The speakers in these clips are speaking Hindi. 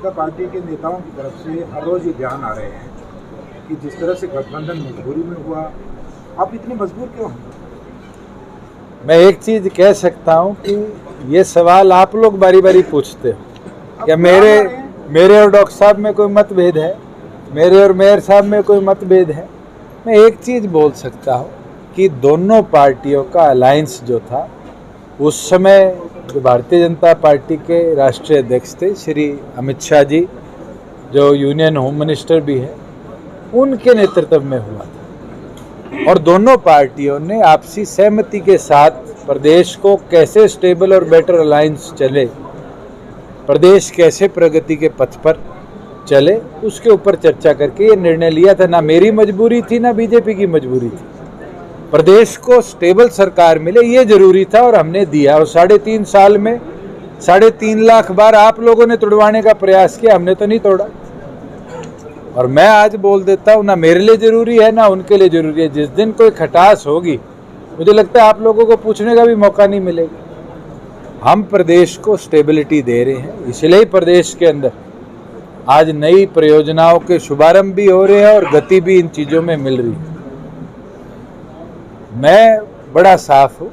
जनता पार्टी के नेताओं की तरफ से हर रोज ये बयान आ रहे हैं कि जिस तरह से गठबंधन मजबूरी में हुआ, आप इतने मजबूर क्यों हैं? मैं एक चीज कह सकता हूं कि ये सवाल आप लोग बारी बारी पूछते हो क्या मेरे और डॉक्टर साहब में कोई मतभेद है, मेरे और मेयर साहब में कोई मतभेद है। मैं एक चीज बोल सकता हूं कि दोनों पार्टियों का अलायंस जो था उस समय, जो भारतीय जनता पार्टी के राष्ट्रीय अध्यक्ष थे श्री अमित शाह जी, जो यूनियन होम मिनिस्टर भी है, उनके नेतृत्व में हुआ था। और दोनों पार्टियों ने आपसी सहमति के साथ प्रदेश को कैसे स्टेबल और बेटर अलायंस चले, प्रदेश कैसे प्रगति के पथ पर चले, उसके ऊपर चर्चा करके ये निर्णय लिया था। ना मेरी मजबूरी थी, ना बीजेपी की मजबूरी थी। प्रदेश को स्टेबल सरकार मिले ये जरूरी था और हमने दिया। और 3.5 साल में 3.5 लाख बार आप लोगों ने तोड़वाने का प्रयास किया, हमने तो नहीं तोड़ा। और मैं आज बोल देता हूँ, ना मेरे लिए जरूरी है ना उनके लिए जरूरी है। जिस दिन कोई खटास होगी, मुझे लगता है आप लोगों को पूछने का भी मौका नहीं मिलेगा। हम प्रदेश को स्टेबिलिटी दे रहे हैं, इसलिए ही प्रदेश के अंदर आज नई परियोजनाओं के शुभारंभ भी हो रहे हैं और गति भी इन चीज़ों में मिल रही है। मैं बड़ा साफ हूँ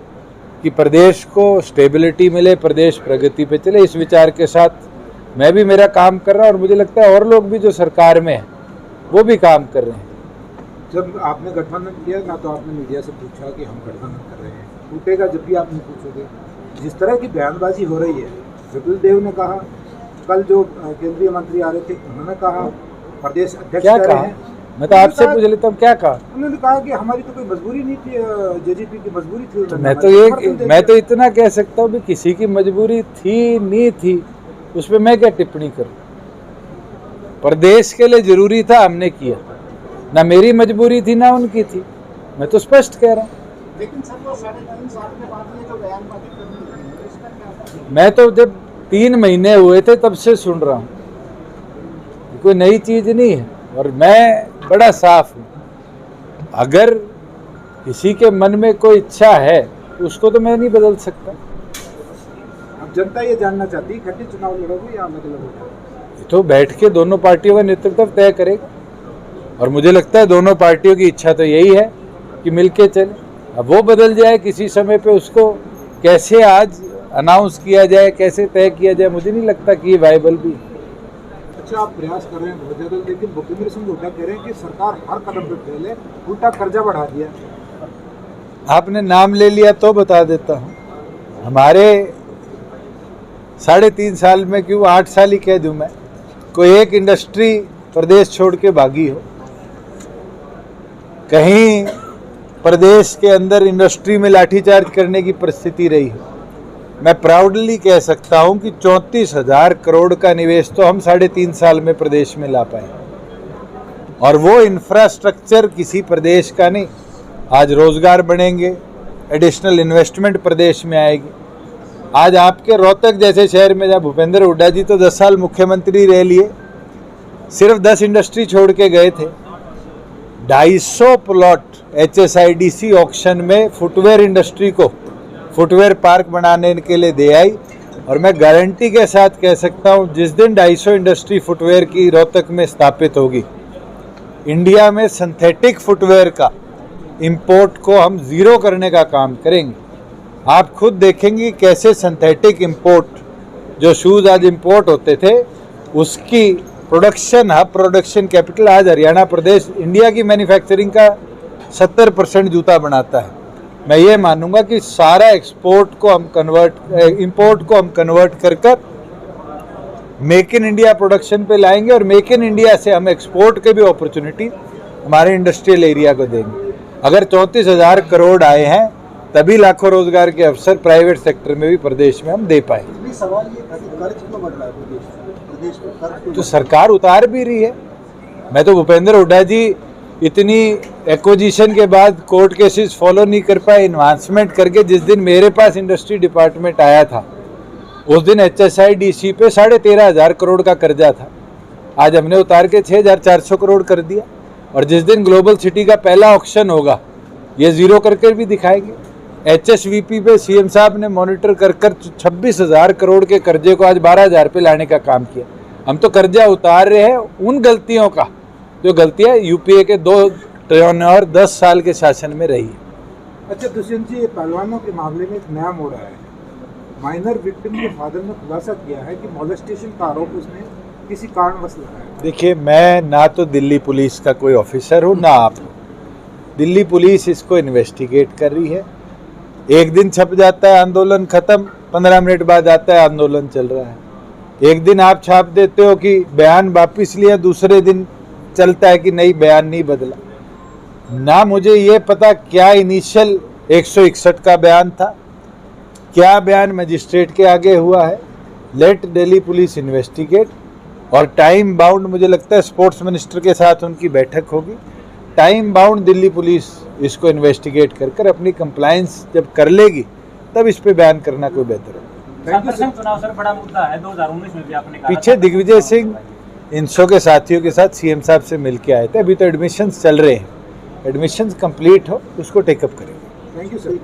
कि प्रदेश को स्टेबिलिटी मिले, प्रदेश प्रगति पे चले, इस विचार के साथ मैं भी मेरा काम कर रहा हूँ और मुझे लगता है और लोग भी जो सरकार में हैं वो भी काम कर रहे हैं। जब आपने गठबंधन किया ना, तो आपने मीडिया से पूछा कि हम गठबंधन कर रहे हैं, टूटेगा जब भी आप नहीं पूछोगे। जिस तरह की बयानबाजी हो रही है, कपिल देव ने कहा, कल जो केंद्रीय मंत्री आ रहे थे उन्होंने कहा, प्रदेश अध्यक्ष क्या कहा? मैं तो आपसे पूछ लेता हूँ, क्या कहा? उन्होंने कहा कि हमारी तो कोई मजबूरी नहीं थी, जेजेपी की मजबूरी थी। तो मैं तो इतना कह सकता हूँ कि किसी की मजबूरी थी नहीं थी, उस पर मैं क्या टिप्पणी करूँ। प्रदेश के लिए जरूरी था, हमने किया। ना मेरी मजबूरी थी ना उनकी थी, मैं तो स्पष्ट कह रहा हूँ। लेकिन सर वो 3.5 साल के बाद ये जो बयानबाजी करनी है, इसका क्या? मैं तो जब 3 महीने हुए थे तब से सुन रहा हूँ, कोई नई चीज नहीं है। और मैं बड़ा साफ हूँ, अगर किसी के मन में कोई इच्छा है तो उसको तो मैं नहीं बदल सकता। अब जनता ये जानना चाहती है, इकट्ठे चुनाव लड़ोगे या अलग अलग? तो बैठ के दोनों पार्टियों का नेतृत्व तय करेगा और मुझे लगता है दोनों पार्टियों की इच्छा तो यही है कि मिलके चले। अब वो बदल जाए किसी समय पे, उसको कैसे आज अनाउंस किया जाए, कैसे तय किया जाए, मुझे नहीं लगता कि ये वायबल भी। अच्छा, आप प्रयास कर रहे हैं बहुत ज़्यादा, लेकिन भूपेंद्र सिंह हुड्डा कह रहे हैं कि सरकार हर कदम पर फेल है, उल्टा कर्जा बढ़ा दिया। आपने नाम ले लिया तो बता देता हूँ, हमारे 3.5 साल में क्यों 8 साल ही कह दूँ मैं, कोई एक इंडस्ट्री प्रदेश छोड़ के भागी हो, कहीं प्रदेश के अंदर इंडस्ट्री में लाठीचार्ज करने की परिस्थिति रही है। मैं प्राउडली कह सकता हूं कि 34,000 करोड़ का निवेश तो हम 3.5 साल में प्रदेश में ला पाए, और वो इंफ्रास्ट्रक्चर किसी प्रदेश का नहीं। आज रोजगार बढ़ेंगे, एडिशनल इन्वेस्टमेंट प्रदेश में आएगी। आज आपके रोहतक जैसे शहर में, जहाँ भूपेंद्र हुड्डा जी तो 10 साल मुख्यमंत्री रह लिए, सिर्फ 10 इंडस्ट्री छोड़ के गए थे। 250 प्लॉट HSIDC ऑक्शन में फुटवेयर इंडस्ट्री को फुटवेयर पार्क बनाने के लिए दे आई। और मैं गारंटी के साथ कह सकता हूं, जिस दिन 250 इंडस्ट्री फुटवेयर की रोहतक में स्थापित होगी, इंडिया में सिंथेटिक फुटवेयर का इंपोर्ट को हम जीरो करने का काम करेंगे। आप खुद देखेंगे कैसे सिंथेटिक इंपोर्ट, जो शूज़ आज इंपोर्ट होते थे, उसकी प्रोडक्शन हब, प्रोडक्शन कैपिटल आज हरियाणा प्रदेश इंडिया की मैन्युफैक्चरिंग का 70% जूता बनाता है। मैं ये मानूंगा कि सारा एक्सपोर्ट को हम इंपोर्ट को हम कन्वर्ट कर मेक इन इंडिया प्रोडक्शन पे लाएंगे, और मेक इन इंडिया से हम एक्सपोर्ट के भी अपॉर्चुनिटी हमारे इंडस्ट्रियल एरिया को देंगे। अगर 34,000 करोड़ आए हैं, तभी लाखों रोजगार के अवसर प्राइवेट सेक्टर में भी प्रदेश में हम दे पाए। सवाल ये था कि कर्ज क्यों बढ़ रहा है प्रदेश में? कर्ज तो सरकार उतार भी रही है। मैं तो भूपेंद्र हुड्डा जी इतनी एक्विजिशन के बाद कोर्ट केसेस फॉलो नहीं कर पाए, एडवांसमेंट करके जिस दिन मेरे पास इंडस्ट्री डिपार्टमेंट आया था, उस दिन HSIDC पे 13,500 करोड़ का कर्जा था। आज हमने उतार के 6,400 करोड़ कर दिया। और जिस दिन ग्लोबल सिटी का पहला ऑक्शन होगा, ये जीरो करके भी दिखाएंगे। HSVP पे CM साहब ने मॉनिटर कर 26,000 करोड़ के कर्जे को आज 12,000 पे लाने का काम किया। हम तो कर्जा उतार रहे हैं उन गलतियों का जो गलतियां यूपीए के 2 टर्नओवर 10 साल के शासन में रही है। अच्छा दुष्यंत जी, पहलवानों के मामले में एक नया मोड़ आया है। माइनर विक्टिम के फादर ने खुलासा किया है कि मॉलेस्टेशन का आरोप उसने किसी कारणवश लगाया। देखिए, मैं ना तो दिल्ली पुलिस का कोई ऑफिसर हूँ ना आप हो। दिल्ली पुलिस इसको इन्वेस्टिगेट कर रही है। एक दिन छप जाता है आंदोलन खत्म, 15 मिनट बाद आता है आंदोलन चल रहा है। एक दिन आप छाप देते हो कि बयान वापिस लिया, दूसरे दिन चलता है कि नहीं बयान नहीं बदला। ना मुझे ये पता क्या इनिशियल 161 का बयान था, क्या बयान मजिस्ट्रेट के आगे हुआ है। लेट दिल्ली पुलिस इन्वेस्टिगेट, और टाइम बाउंड मुझे लगता है स्पोर्ट्स मिनिस्टर के साथ उनकी बैठक होगी। टाइम बाउंड दिल्ली पुलिस इसको इन्वेस्टिगेट कर अपनी कंप्लायंस जब कर लेगी तब इस पे बयान करना कोई बेहतर है। चुनाव सर बड़ा मुद्दा है, 2019 में भी आपने कहा पीछे दिग्विजय सिंह इनसो के साथियों के साथ सीएम साहब से मिल के आए थे। अभी तो एडमिशन्स चल रहे हैं, एडमिशन्स कंप्लीट हो उसको टेकअप करेंगे। Thank you sir.